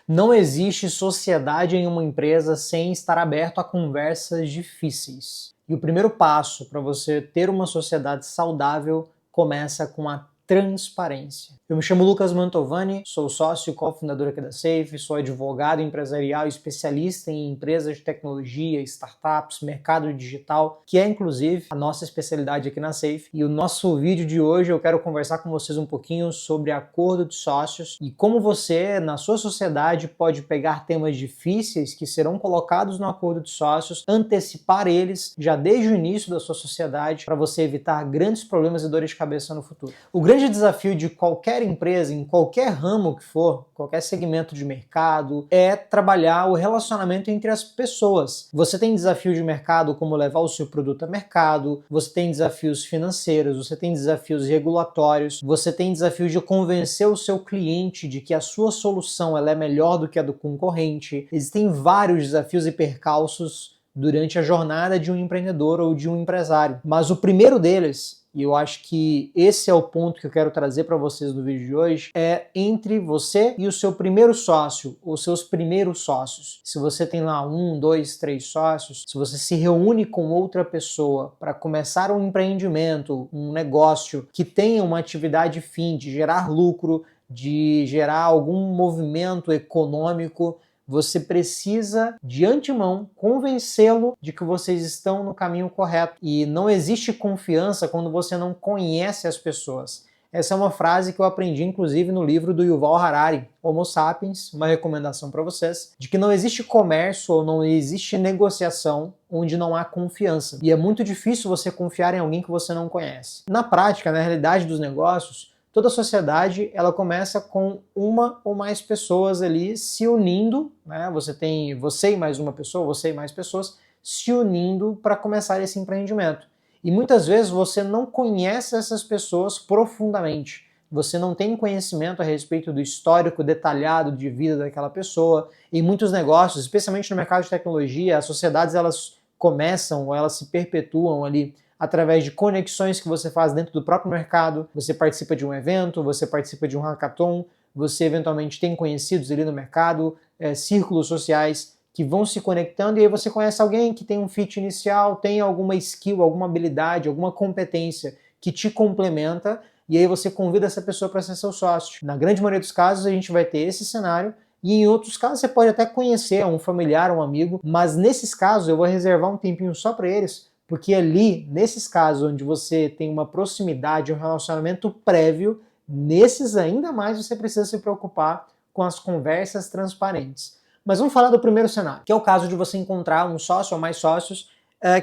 Não existe sociedade em uma empresa sem estar aberto a conversas difíceis. E o primeiro passo para você ter uma sociedade saudável começa com a transparência. Eu me chamo Lucas Mantovani, sou sócio e cofundador aqui da Safe, sou advogado empresarial e especialista em empresas de tecnologia, startups, mercado digital, que é inclusive a nossa especialidade aqui na Safe. E o nosso vídeo de hoje eu quero conversar com vocês um pouquinho sobre acordo de sócios e como você, na sua sociedade, pode pegar temas difíceis que serão colocados no acordo de sócios, antecipar eles já desde o início da sua sociedade para você evitar grandes problemas e dores de cabeça no futuro. O grande desafio de qualquer empresa, em qualquer ramo que for, qualquer segmento de mercado, é trabalhar o relacionamento entre as pessoas. Você tem desafio de mercado como levar o seu produto a mercado, você tem desafios financeiros, você tem desafios regulatórios, você tem desafio de convencer o seu cliente de que a sua solução ela é melhor do que a do concorrente. Existem vários desafios e percalços durante a jornada de um empreendedor ou de um empresário. Mas o primeiro deles, e eu acho que esse é o ponto que eu quero trazer para vocês no vídeo de hoje, é entre você e o seu primeiro sócio, ou seus primeiros sócios. Se você tem lá 1, 2, 3 sócios, se você se reúne com outra pessoa para começar um empreendimento, um negócio que tenha uma atividade fim de gerar lucro, de gerar algum movimento econômico, você precisa, de antemão, convencê-lo de que vocês estão no caminho correto. E não existe confiança quando você não conhece as pessoas. Essa é uma frase que eu aprendi, inclusive, no livro do Yuval Harari, Homo Sapiens, uma recomendação para vocês, de que não existe comércio ou não existe negociação onde não há confiança. E é muito difícil você confiar em alguém que você não conhece. Na prática, na realidade dos negócios, toda sociedade ela começa com uma ou mais pessoas ali se unindo, né? Você tem você e mais uma pessoa, você e mais pessoas se unindo para começar esse empreendimento. E muitas vezes você não conhece essas pessoas profundamente. Você não tem conhecimento a respeito do histórico detalhado de vida daquela pessoa. Em muitos negócios, especialmente no mercado de tecnologia, as sociedades elas começam ou elas se perpetuam ali através de conexões que você faz dentro do próprio mercado. Você participa de um evento, você participa de um hackathon, você eventualmente tem conhecidos ali no mercado, círculos sociais que vão se conectando e aí você conhece alguém que tem um fit inicial, tem alguma skill, alguma habilidade, alguma competência que te complementa e aí você convida essa pessoa para ser seu sócio. Na grande maioria dos casos a gente vai ter esse cenário e em outros casos você pode até conhecer um familiar, um amigo, mas nesses casos eu vou reservar um tempinho só para eles, porque ali, nesses casos onde você tem uma proximidade, um relacionamento prévio, nesses ainda mais você precisa se preocupar com as conversas transparentes. Mas vamos falar do primeiro cenário, que é o caso de você encontrar um sócio ou mais sócios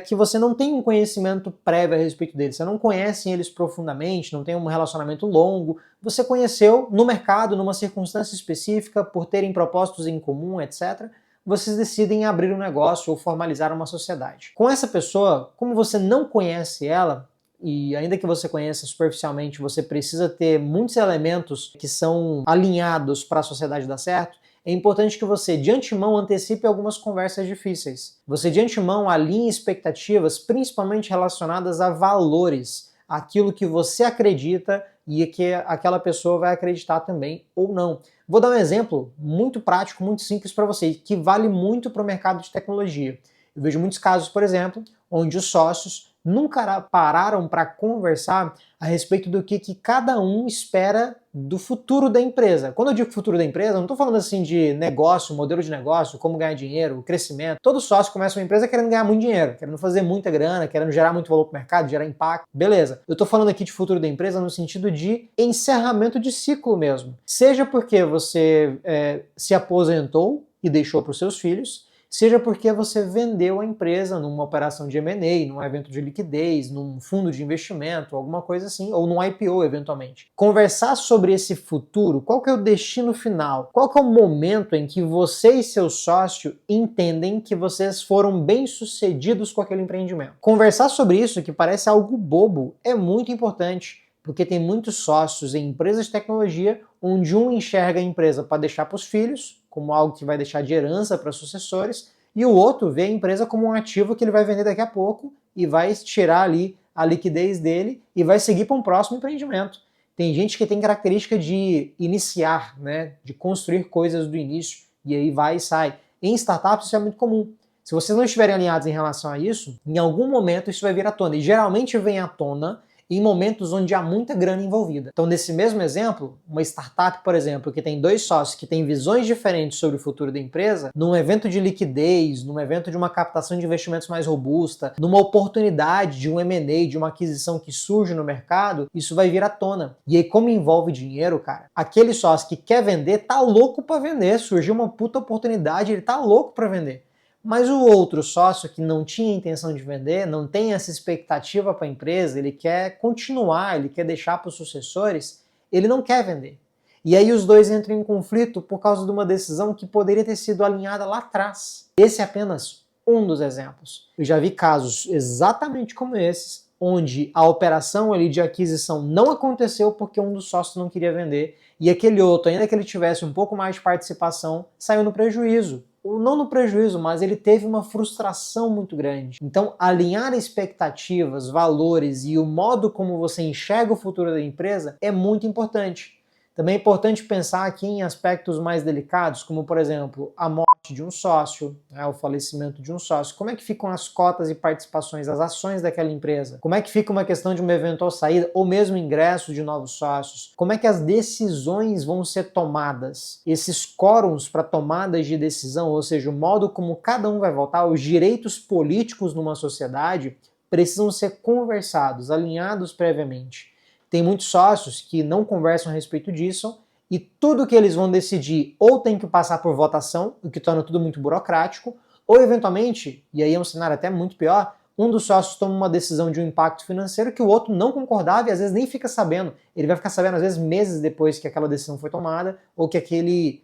que você não tem um conhecimento prévio a respeito deles, você não conhece eles profundamente, não tem um relacionamento longo, você conheceu no mercado, numa circunstância específica, por terem propósitos em comum, etc., vocês decidem abrir um negócio ou formalizar uma sociedade. Com essa pessoa, como você não conhece ela, e ainda que você conheça superficialmente, você precisa ter muitos elementos que são alinhados para a sociedade dar certo, é importante que você, de antemão, antecipe algumas conversas difíceis. Você, de antemão, alinhe expectativas, principalmente relacionadas a valores, aquilo que você acredita e que aquela pessoa vai acreditar também ou não. Vou dar um exemplo muito prático, muito simples para vocês, que vale muito para o mercado de tecnologia. Eu vejo muitos casos, por exemplo, onde os sócios nunca pararam para conversar a respeito do que cada um espera do futuro da empresa. Quando eu digo futuro da empresa, não estou falando assim de negócio, modelo de negócio, como ganhar dinheiro, crescimento. Todo sócio começa uma empresa querendo ganhar muito dinheiro, querendo fazer muita grana, querendo gerar muito valor para o mercado, gerar impacto. Beleza. Eu estou falando aqui de futuro da empresa no sentido de encerramento de ciclo mesmo. Seja porque você se aposentou e deixou para os seus filhos, seja porque você vendeu a empresa numa operação de M&A, num evento de liquidez, num fundo de investimento, alguma coisa assim, ou num IPO eventualmente. Conversar sobre esse futuro, qual que é o destino final? Qual que é o momento em que você e seu sócio entendem que vocês foram bem-sucedidos com aquele empreendimento? Conversar sobre isso, que parece algo bobo, é muito importante, porque tem muitos sócios em empresas de tecnologia onde um enxerga a empresa para deixar para os filhos, como algo que vai deixar de herança para sucessores, e o outro vê a empresa como um ativo que ele vai vender daqui a pouco e vai tirar ali a liquidez dele e vai seguir para um próximo empreendimento. Tem gente que tem característica de iniciar, né, de construir coisas do início, e aí vai e sai. Em startups isso é muito comum. Se vocês não estiverem alinhados em relação a isso, em algum momento isso vai vir à tona. E geralmente vem à tona em momentos onde há muita grana envolvida. Então, nesse mesmo exemplo, uma startup, por exemplo, que tem dois sócios que têm visões diferentes sobre o futuro da empresa, num evento de liquidez, num evento de uma captação de investimentos mais robusta, numa oportunidade de um M&A, de uma aquisição que surge no mercado, isso vai vir à tona. E aí, como envolve dinheiro, cara, aquele sócio que quer vender tá louco para vender, surgiu uma puta oportunidade, ele tá louco para vender. Mas o outro sócio que não tinha intenção de vender, não tem essa expectativa para a empresa, ele quer continuar, ele quer deixar para os sucessores, ele não quer vender. E aí os dois entram em conflito por causa de uma decisão que poderia ter sido alinhada lá atrás. Esse é apenas um dos exemplos. Eu já vi casos exatamente como esses, onde a operação ali de aquisição não aconteceu porque um dos sócios não queria vender, e aquele outro, ainda que ele tivesse um pouco mais de participação, saiu no prejuízo. Não no prejuízo, mas ele teve uma frustração muito grande. Então, alinhar expectativas, valores e o modo como você enxerga o futuro da empresa é muito importante. Também é importante pensar aqui em aspectos mais delicados, como, por exemplo, a morte de um sócio, o falecimento de um sócio. Como é que ficam as cotas e participações, as ações daquela empresa? Como é que fica uma questão de uma eventual saída ou mesmo ingresso de novos sócios? Como é que as decisões vão ser tomadas? Esses quórums para tomadas de decisão, ou seja, o modo como cada um vai votar, os direitos políticos numa sociedade, precisam ser conversados, alinhados previamente. Tem muitos sócios que não conversam a respeito disso e tudo que eles vão decidir ou tem que passar por votação, o que torna tudo muito burocrático, ou eventualmente, e aí é um cenário até muito pior, um dos sócios toma uma decisão de um impacto financeiro que o outro não concordava e às vezes nem fica sabendo. Ele vai ficar sabendo às vezes meses depois que aquela decisão foi tomada ou que aquele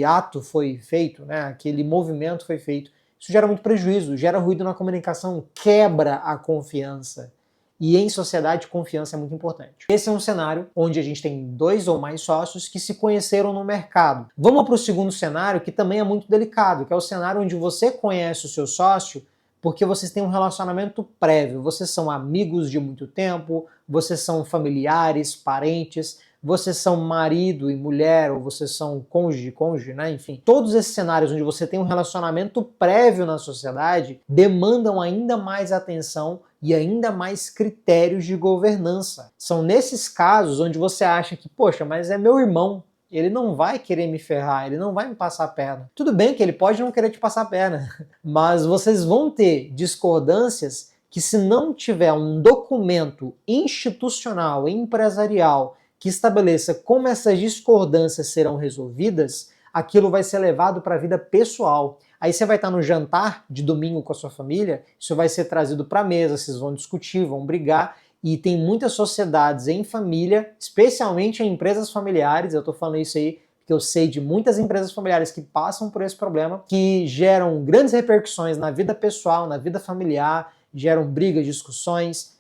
ato foi feito, né? Aquele movimento foi feito. Isso gera muito prejuízo, gera ruído na comunicação, quebra a confiança. E em sociedade, confiança é muito importante. Esse é um cenário onde a gente tem dois ou mais sócios que se conheceram no mercado. Vamos para o segundo cenário, que também é muito delicado, que é o cenário onde você conhece o seu sócio porque vocês têm um relacionamento prévio. Vocês são amigos de muito tempo, vocês são familiares, parentes, vocês são marido e mulher, ou vocês são cônjuge, né? Enfim, todos esses cenários onde você tem um relacionamento prévio na sociedade demandam ainda mais atenção e ainda mais critérios de governança. São nesses casos onde você acha que, poxa, mas é meu irmão, ele não vai querer me ferrar, ele não vai me passar a perna. Tudo bem que ele pode não querer te passar a perna, mas vocês vão ter discordâncias que, se não tiver um documento institucional, empresarial, que estabeleça como essas discordâncias serão resolvidas, aquilo vai ser levado para a vida pessoal. Aí você vai estar no jantar de domingo com a sua família, isso vai ser trazido para a mesa, vocês vão discutir, vão brigar, e tem muitas sociedades em família, especialmente em empresas familiares, eu estou falando isso aí porque eu sei de muitas empresas familiares que passam por esse problema, que geram grandes repercussões na vida pessoal, na vida familiar, geram brigas, discussões,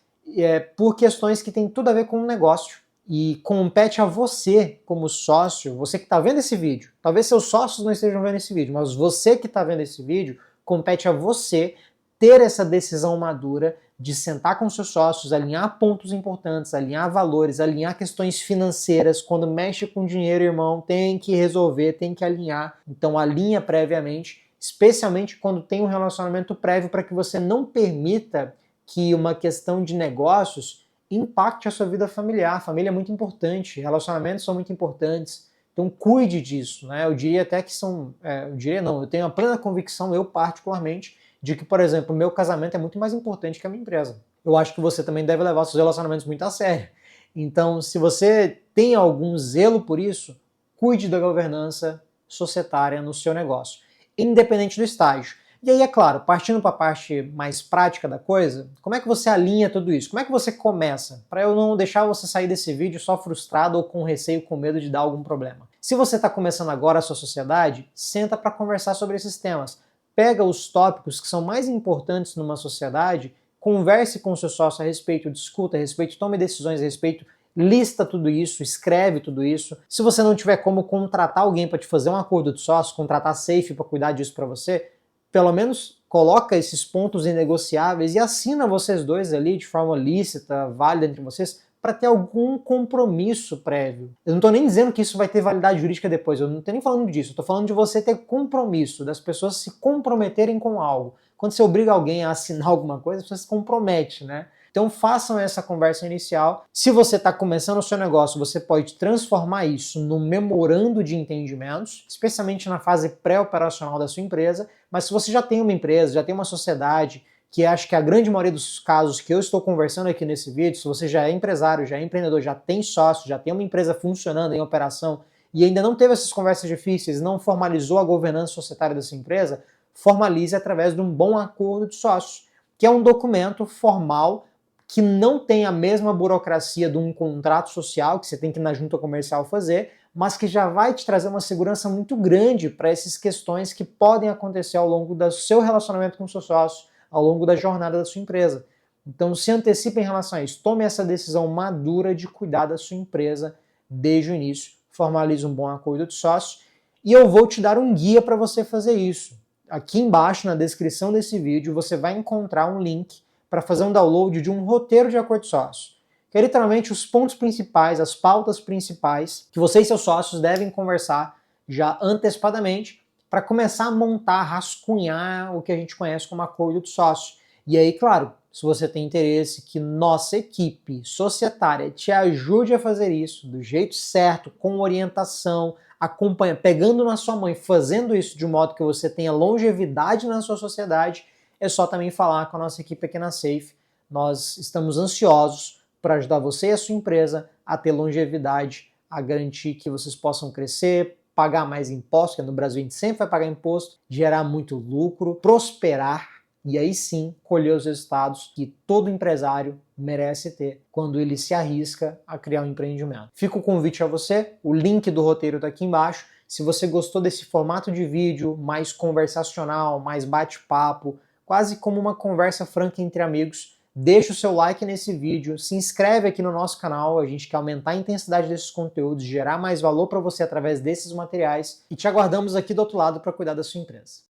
por questões que têm tudo a ver com o negócio. E compete a você, como sócio, você que está vendo esse vídeo, talvez seus sócios não estejam vendo esse vídeo, mas você que está vendo esse vídeo, compete a você ter essa decisão madura de sentar com seus sócios, alinhar pontos importantes, alinhar valores, alinhar questões financeiras. Quando mexe com dinheiro, irmão, tem que resolver, tem que alinhar. Então alinha previamente, especialmente quando tem um relacionamento prévio, para que você não permita que uma questão de negócios impacte a sua vida familiar. A família é muito importante, relacionamentos são muito importantes, então cuide disso, né? Eu diria até que eu tenho a plena convicção, eu particularmente, de que, por exemplo, o meu casamento é muito mais importante que a minha empresa. Eu acho que você também deve levar seus relacionamentos muito a sério. Então, se você tem algum zelo por isso, cuide da governança societária no seu negócio, independente do estágio. E aí, é claro, partindo para a parte mais prática da coisa, como é que você alinha tudo isso? Como é que você começa? Para eu não deixar você sair desse vídeo só frustrado ou com receio, com medo de dar algum problema. Se você está começando agora a sua sociedade, senta para conversar sobre esses temas. Pega os tópicos que são mais importantes numa sociedade, converse com o seu sócio a respeito, discuta a respeito, tome decisões a respeito, lista tudo isso, escreve tudo isso. Se você não tiver como contratar alguém para te fazer um acordo de sócio, contratar a Safe para cuidar disso para você, pelo menos coloca esses pontos inegociáveis e assina vocês dois ali de forma lícita, válida entre vocês, para ter algum compromisso prévio. Eu não estou nem dizendo que isso vai ter validade jurídica depois, eu não estou nem falando disso, eu estou falando de você ter compromisso, das pessoas se comprometerem com algo. Quando você obriga alguém a assinar alguma coisa, você se compromete, né? Então façam essa conversa inicial. Se você está começando o seu negócio, você pode transformar isso num memorando de entendimentos, especialmente na fase pré-operacional da sua empresa. Mas se você já tem uma empresa, já tem uma sociedade, que acho que a grande maioria dos casos que eu estou conversando aqui nesse vídeo, se você já é empresário, já é empreendedor, já tem sócio, já tem uma empresa funcionando em operação e ainda não teve essas conversas difíceis, não formalizou a governança societária dessa empresa, formalize através de um bom acordo de sócios, que é um documento formal que não tem a mesma burocracia de um contrato social que você tem que ir na junta comercial fazer, mas que já vai te trazer uma segurança muito grande para essas questões que podem acontecer ao longo do seu relacionamento com o seu sócio, ao longo da jornada da sua empresa. Então se antecipe em relação a isso, tome essa decisão madura de cuidar da sua empresa desde o início, formalize um bom acordo de sócios e eu vou te dar um guia para você fazer isso. Aqui embaixo na descrição desse vídeo você vai encontrar um link para fazer um download de um roteiro de acordo de sócio, que é literalmente os pontos principais, as pautas principais que você e seus sócios devem conversar já antecipadamente para começar a montar, rascunhar o que a gente conhece como acordo de sócio. E aí, claro, se você tem interesse que nossa equipe societária te ajude a fazer isso do jeito certo, com orientação, acompanha, pegando na sua mão e fazendo isso de um modo que você tenha longevidade na sua sociedade, é só também falar com a nossa equipe aqui na Safe. Nós estamos ansiosos para ajudar você e a sua empresa a ter longevidade, a garantir que vocês possam crescer, pagar mais impostos, que no Brasil a gente sempre vai pagar imposto, gerar muito lucro, prosperar e aí sim colher os resultados que todo empresário merece ter quando ele se arrisca a criar um empreendimento. Fica o convite a você, o link do roteiro está aqui embaixo. Se você gostou desse formato de vídeo mais conversacional, mais bate-papo, quase como uma conversa franca entre amigos, deixa o seu like nesse vídeo, se inscreve aqui no nosso canal, a gente quer aumentar a intensidade desses conteúdos, gerar mais valor para você através desses materiais e te aguardamos aqui do outro lado para cuidar da sua empresa.